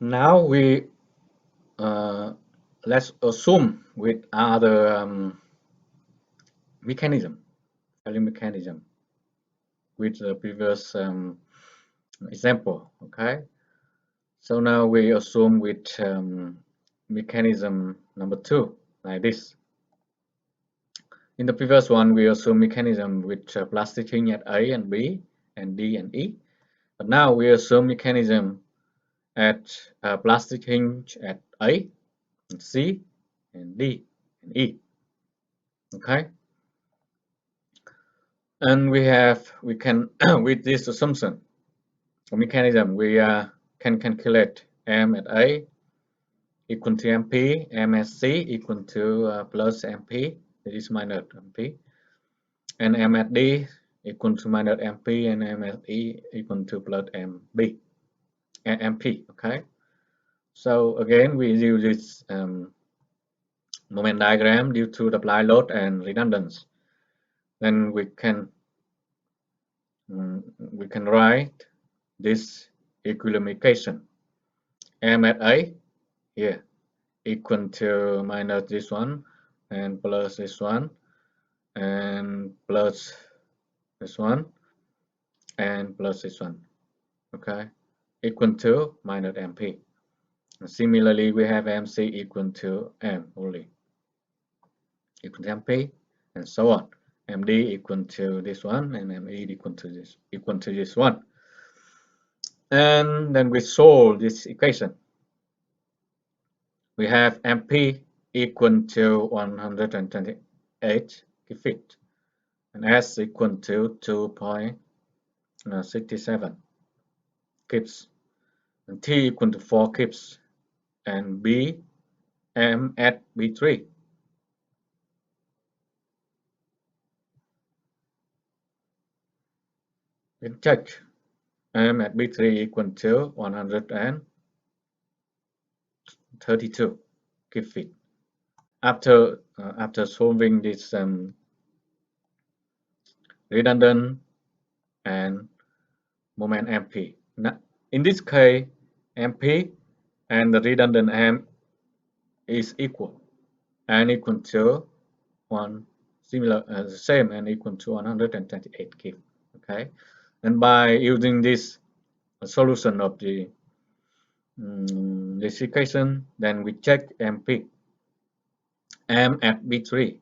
Now we let's assume with other mechanism, value mechanism, with the previous example. Okay, so now we assume with mechanism number 2, like this. In the previous one, we assume mechanism with plastic hinge at A and B and D and E. But now we assume mechanism at plastic hinge at A and C and D and E. Okay, and we can with this assumption of mechanism we can calculate M at A equal to MP, M at C equal to plus MP, this is minus MP, and M at D equal to minus MP, and M at E equal to plus MB, MP. Okay, so again we use this moment diagram due to the applied load and redundance. Then we can write this equilibrium equation. M at A here equal to minus this one and plus this one and plus this one and plus this one. Okay, equal to minus MP. And similarly, we have MC equal to M only, equal to MP, and so on. MD equal to this one, and ME equal to this one. And then we solve this equation. We have MP equal to 128 feet, and S equal to 2.67 kips, and T equal to 4 kips, and B, M at B3. We check M at B3 equal to 132 kip feet. After solving this redundant and moment MP. Now, in this case, MP and the redundant M is equal and equal to same and equal to 128 kip. Okay, and by using this solution of the this equation, then we check MP. M at B3.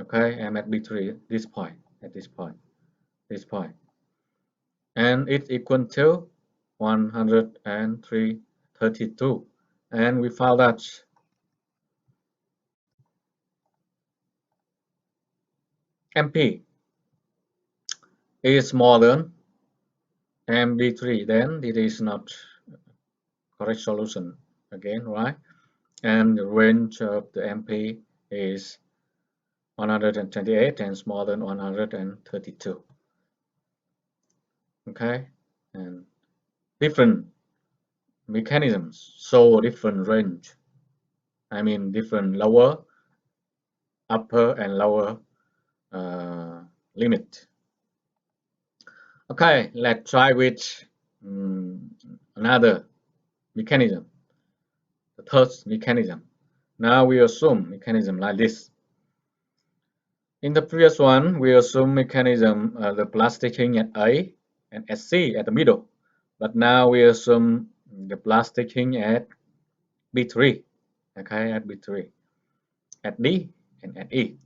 Okay, M at B3, this point, at this point, and it's equal to 132, and we found that MP is more than MB3, then it is not correct solution again, right? And the range of the MP is 128 and smaller than 132. Okay, and different mechanisms show different range. I mean different lower, upper, and lower limit. Okay, let's try with another mechanism, the third mechanism. Now we assume mechanism like this. In the previous one, we assume mechanism the plastic hinge at A and at C at the middle. But now we assume the plastic hinge at B3, okay, at B3, at D and at E.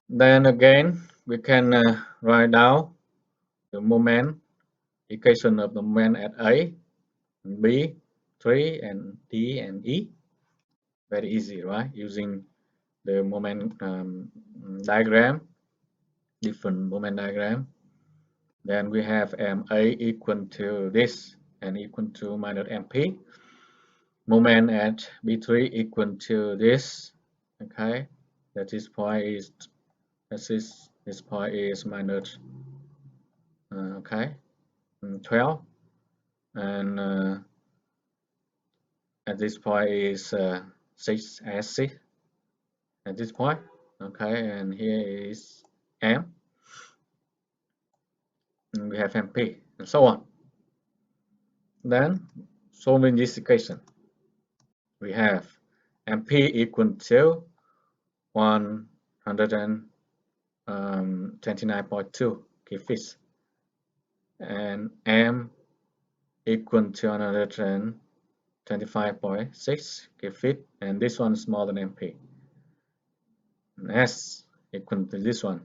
Then again, we can write down the moment equation of the moment at A, B, 3, and D and E. Very easy, right? Using the moment diagram, different moment diagram. Then we have MA equal to this and equal to minus MP. Moment at B3 equal to this. Okay, that this point is this point is minus okay 12, and at this point is 6 as 6 at this point. Okay, and here is M, and we have MP, and so on. Then solving this equation, we have MP equal to 129.2 kfis and M equal to 125.6 kfit, and this one is smaller than MP. And S equal to this one,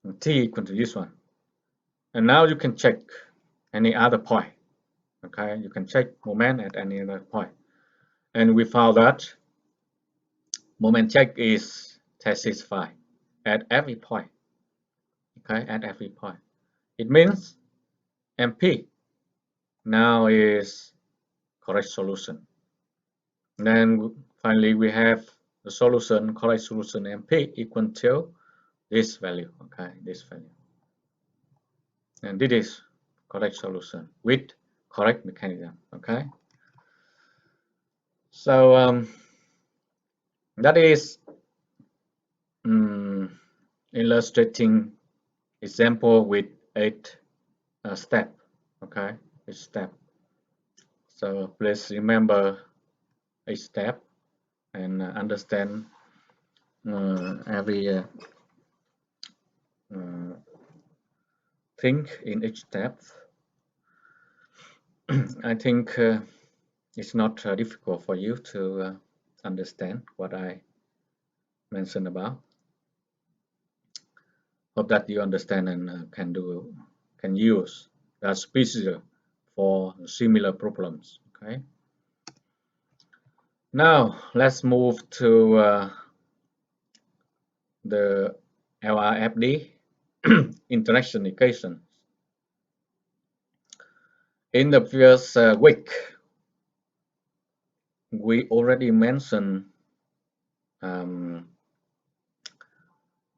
and T equal to this one. And now you can check any other point. Okay, you can check moment at any other point. And we found that moment check is satisfied at every point. Okay, at every point. It means MP now is correct solution. And then finally we have the solution, correct solution MP equal to this value. Okay, this value. And this is correct solution with correct mechanism. Okay. So that is illustrating example with 8 step. Okay, each step. So please remember each step and understand every thing in each step. I think it's not difficult for you to understand what I mentioned about. Hope that you understand and can use that procedure for similar problems. Okay. Now let's move to the LRFD interaction equation. In the previous week, we already mentioned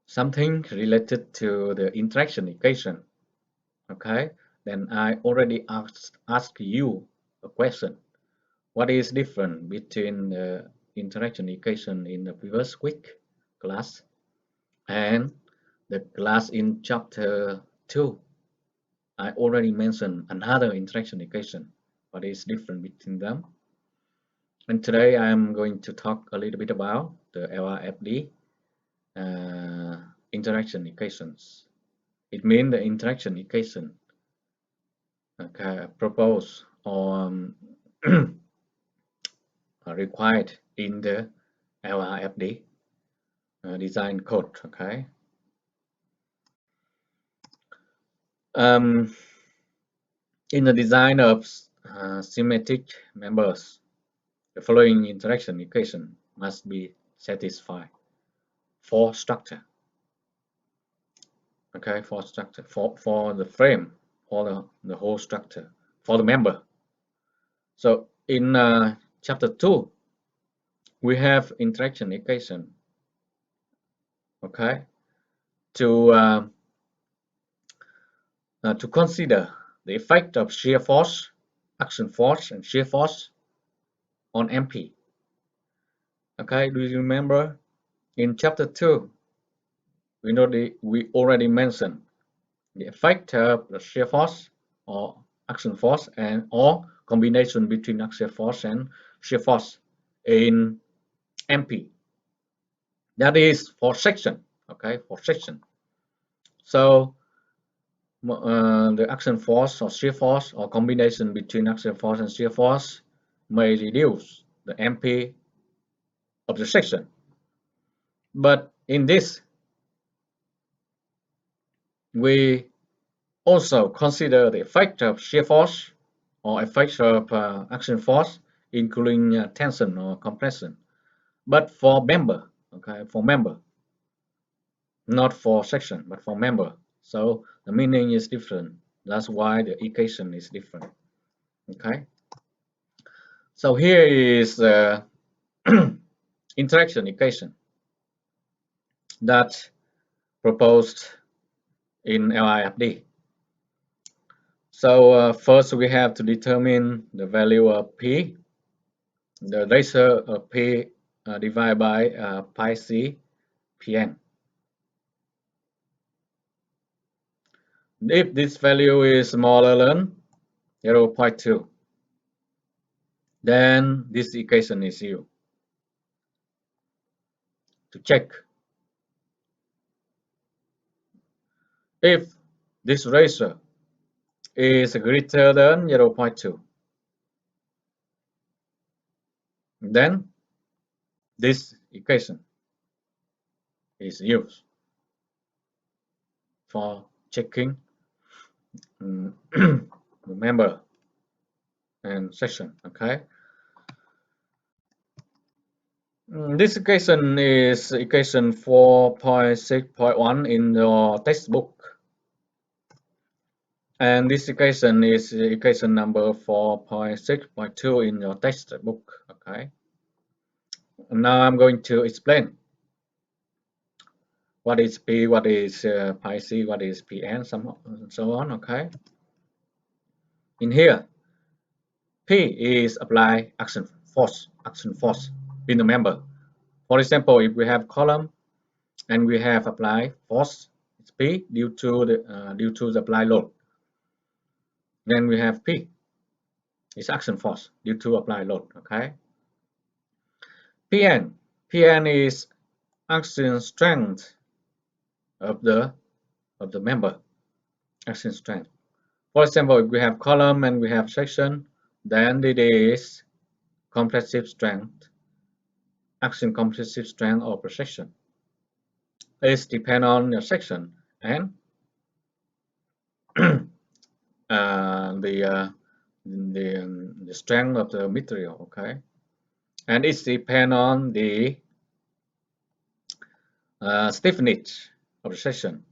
something related to the interaction equation. Okay, then I already asked you a question. What is different between the interaction equation in the previous week class and the class in chapter 2? I already mentioned another interaction equation. What is different between them? And today I am going to talk a little bit about the LRFD interaction equations. It means the interaction equation proposed or required in the LRFD design code. Okay. In the design of symmetric members, the following interaction equation must be satisfied for structure. Okay, for structure, for the frame, for the whole structure, for the member. So in chapter 2, we have interaction equation. Okay, to consider the effect of shear force, action force, and shear force on MP. Okay, do you remember in chapter 2? We already mentioned the effect of the shear force or action force or combination between axial force and shear force in MP. That is for section. Okay, for section. So the action force or shear force or combination between axial force and shear force may reduce the MP of the section. But in this, we also consider the effect of shear force or effect of action force, including tension or compression. But for member, okay, for member, not for section, but for member. So the meaning is different. That's why the equation is different. Okay. So here is the interaction equation that proposed in LIFD. So first we have to determine the value of P, the ratio of P divided by pi c Pn. If this value is smaller than 0.2. Then this equation is used to check if this ratio is greater than 0.2. Then this equation is used for checking the member and section. Okay. This equation is equation 4.6.1 in your textbook. And this equation is equation number 4.6.2 in your textbook. Okay. And now I'm going to explain what is P, what is pi C, what is Pn, so on. Okay. In here, P is apply action force in the member. For example, if we have column and we have apply force, it's P due to the apply load. Then we have P is action force due to apply load. Okay. Pn is action strength of the member. Action strength. For example, if we have column and we have section, then it is compressive strength. Action compressive strength of the section. It depends on the section and the strength of the material. Okay, and it depends on the stiffness of the section.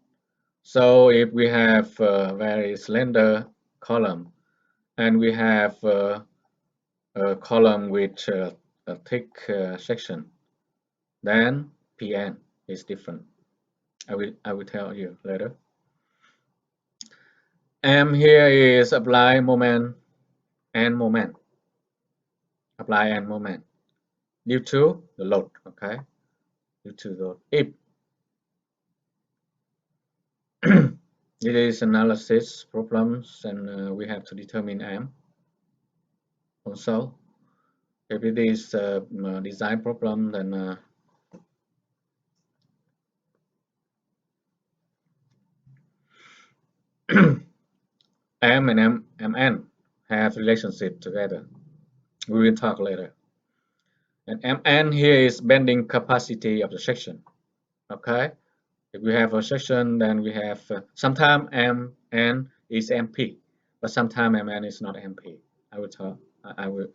So if we have a very slender column and we have a column with a thick section, then Pn is different. I will tell you later. M here is apply moment and moment. Apply and moment due to the load. Okay, due to the load. If it is analysis problems and we have to determine M. Also, if it is a design problem, then M and Mn have relationship together. We will talk later. And Mn here is bending capacity of the section. Okay, if we have a section, then we have sometimes Mn is MP, but sometimes Mn is not MP. I will talk. I will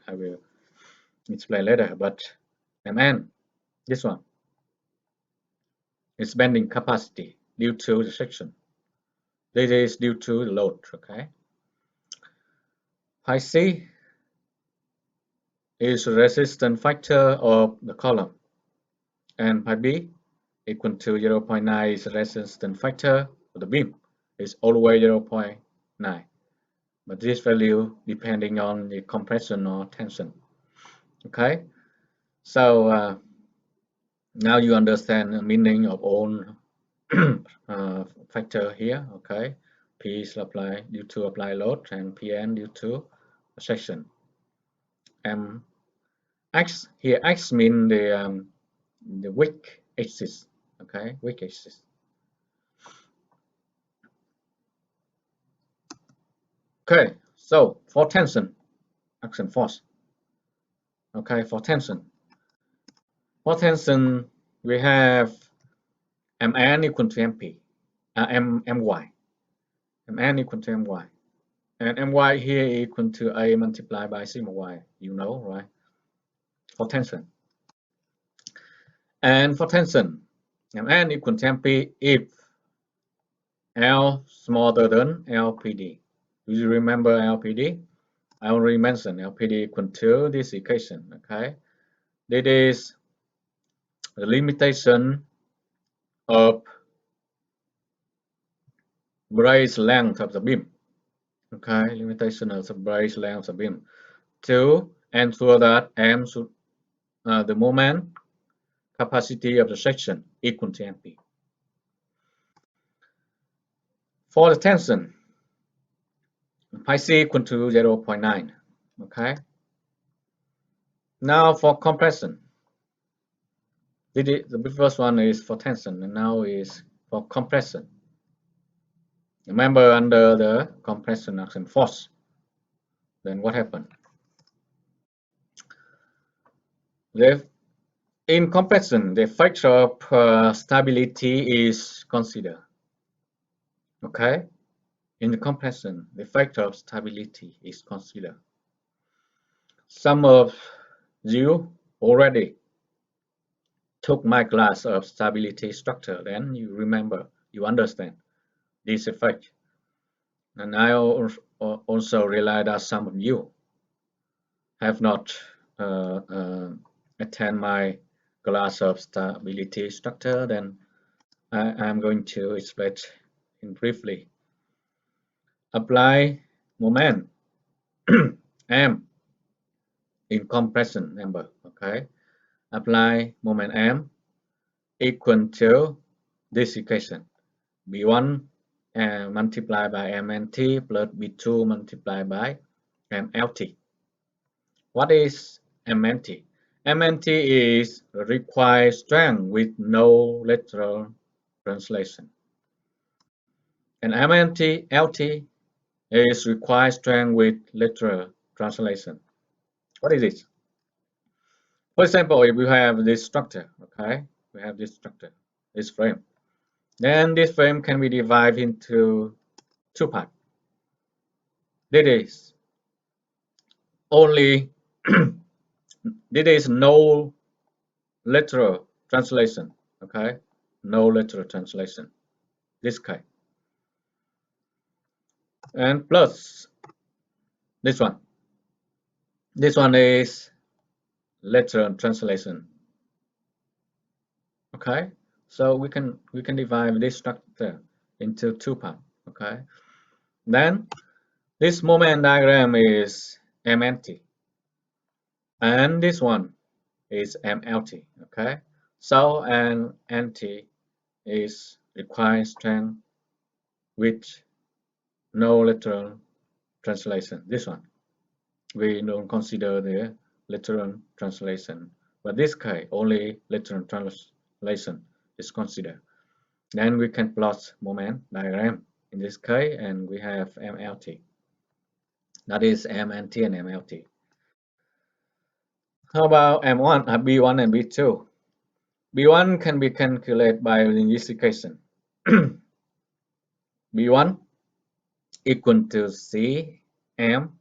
explain later. But Mn, this one, is bending capacity due to the section. This is due to the load. Okay. Pi C is the resistance factor of the column, and pi B equal to 0.9 is the resistance factor of the beam. It's always 0.9, but this value depending on the compression or tension. Okay, so now you understand the meaning of all factor here. Okay, P is apply due to apply load and Pn due to section. X here, X means the weak axis. Okay, weak axis. Okay, so for tension, action force. Okay, for tension we have Mn equal to Mp, My. Mn equal to My, and My here equal to A multiplied by sigma y. You know, right? For tension. And for tension, Mn equal to Mp if L smaller than LPD. Do you remember LPD? I already mentioned LPD equal to this equation. Okay, this is the limitation of brace length of the beam. Okay, limitation of the brace length of the beam to ensure that M should the moment capacity of the section equal to Mp. For the tension, phi c equal to 0.9. Okay. Now for compression. The first one is for tension, and now is for compression. Remember, under the compression action force, then what happened? In compression, the factor of stability is considered. Okay? In the compression, the factor of stability is considered. Some of you already took my class of stability structure, then you remember, you understand this effect. And I also realize that some of you have not attend my class of stability structure, then I'm going to explain in briefly. Apply moment M in compression number. Okay, apply moment M equal to this equation: B1 multiplied by MNT plus B2 multiplied by MLT. What is MNT? MNT is required strength with no literal translation. And MNT LT is required strength with literal translation. What is it? For example, if we have this structure, okay, we have this structure, this frame, then this frame can be divided into two parts. This is only this is no literal translation, okay, no literal translation, this kind, and plus this one. This one is literal translation. Okay, so we can divide this structure into two parts. Okay, then this moment diagram is MNT, and this one is MLT. Okay, so an NT is required strength with no literal translation. This one we don't consider the literal translation, but this case only literal translation is considered. Then we can plot moment diagram in this case, and we have MLT. That is MNT and MLT. How about M1, B1 and B2? B1 can be calculated by using this equation. B1 equal to C M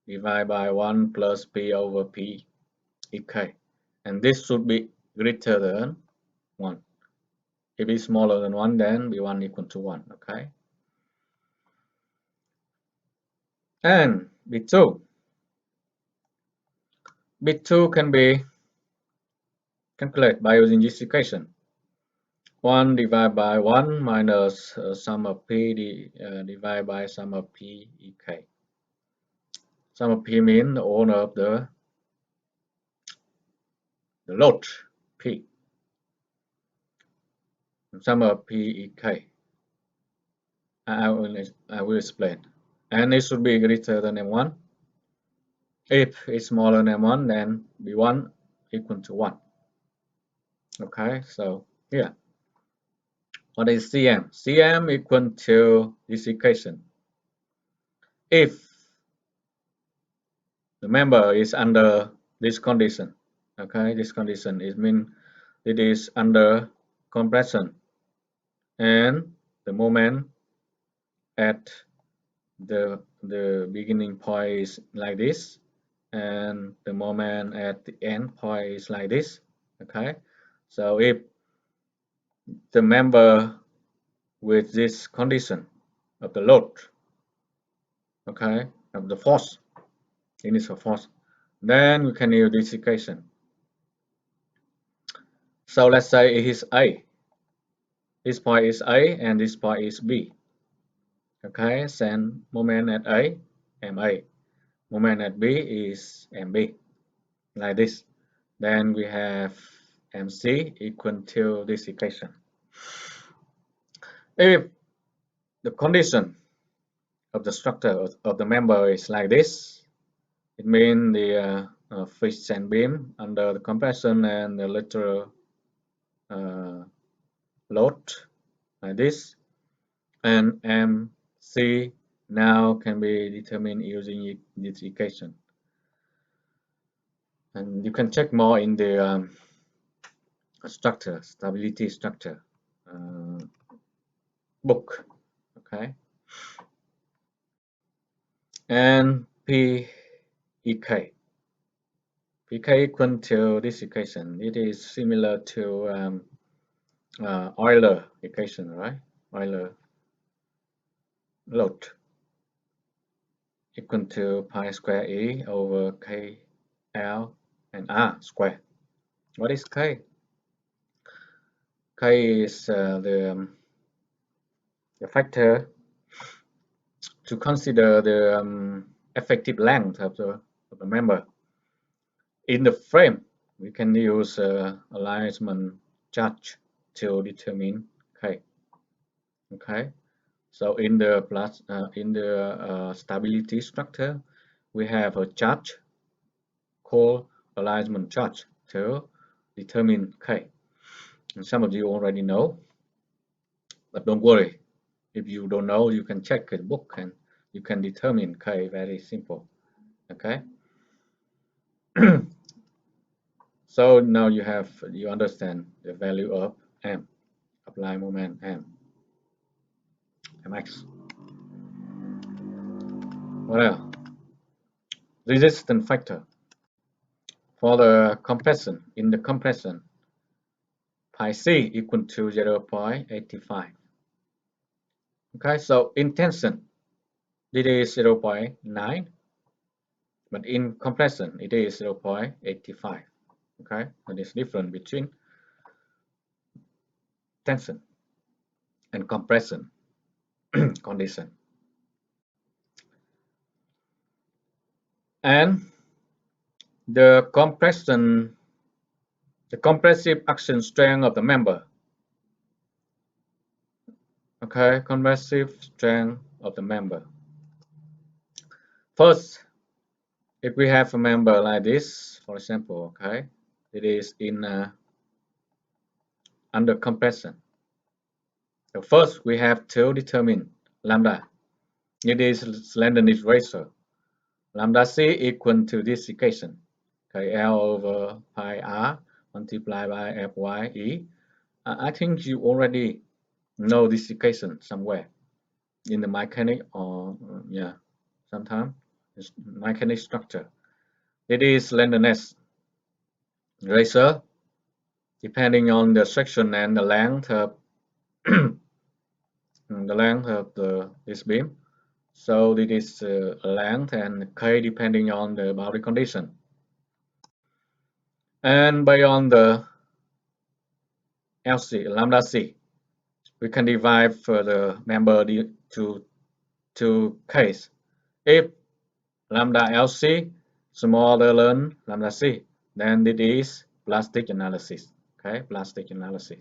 divided by 1 plus P over P EK. And this should be greater than 1. If it's smaller than 1, then B1 equal to 1. Okay. And B2. B2 can be calculated by using this equation. 1 divided by 1 minus sum of P divided by sum of P EK. Sum of P means the owner of the load P. Sum of P EK. I will explain. And it should be greater than M1. If it's smaller than M1, then B1 equal to 1. Okay, so here. What is Cm? Cm equal to this equation. If the member is under this condition, okay, this condition it means it is under compression, and the moment at the beginning point is like this, and the moment at the end point is like this. Okay, so if the member with this condition of the load, okay, of the force, initial force, then we can use this equation. So let's say it is A. This point is A and this point is B. Okay, send moment at A, MA. Moment at B is MB, like this. Then we have MC equal to this equation. If the condition of the structure of the member is like this. It means the fixed and beam under the compression and the lateral load like this, and MC now can be determined using this equation. And you can check more in the structure, stability structure book. Okay. And PEK. PK equal to this equation. It is similar to Euler equation, right? Euler load equal to pi square E over K L and R square. What is K? K is the factor to consider the effective length of the member. In the frame, we can use alignment charge to determine K. Okay, so in the stability structure, we have a charge called alignment charge to determine K. And some of you already know, but don't worry. If you don't know, you can check the book and you can determine K very simple. Okay. So now you understand the value of M, applied moment M, Mx. What else? Resistance factor. For the compression, in the compression, pi c equal to 0.85. Okay, so in tension, it is 0.9, but in compression, it is 0.85. Okay, that is different between tension and compression condition. And the compressive action strength of the member. Okay, compressive strength of the member. First, if we have a member like this, for example, okay, it is in under compression. So first, we have to determine lambda. It is slenderness ratio. Lambda c equal to this equation, okay, L over pi r multiplied by Fy E. I think you already know this equation somewhere in the mechanic or yeah, sometime it's mechanic structure. It is slenderness ratio depending on the section and the length of this beam. So it is length and K depending on the boundary condition. And beyond the LC, lambda C, we can divide for the member to two cases. If lambda LC smaller than lambda C, then it is plastic analysis. Okay, plastic analysis.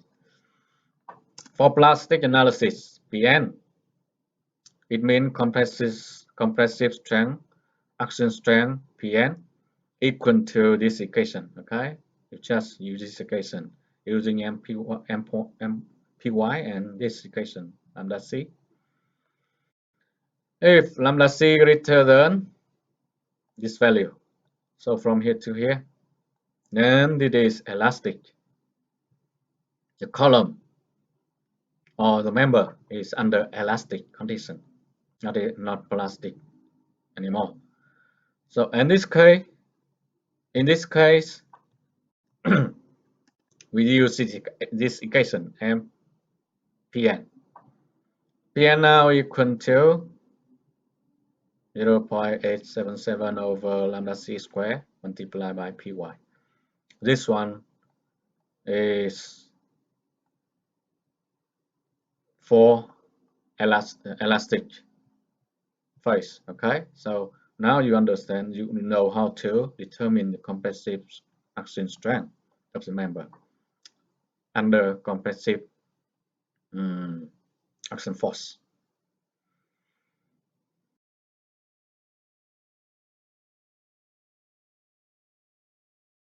For plastic analysis, PN, it means compressive strength, action strength, PN, equal to this equation. Okay, you just use this equation using MPY and this equation, lambda C. If lambda C greater than this value, so from here to here, then it is elastic. The column or the member is under elastic condition, not plastic anymore. So in this case, we use this equation MPN. PN now equal to 0.877 over lambda c squared multiplied by py. This one is for elastic phase. Okay, so now you understand, you know how to determine the compressive action strength of the member under compressive action force.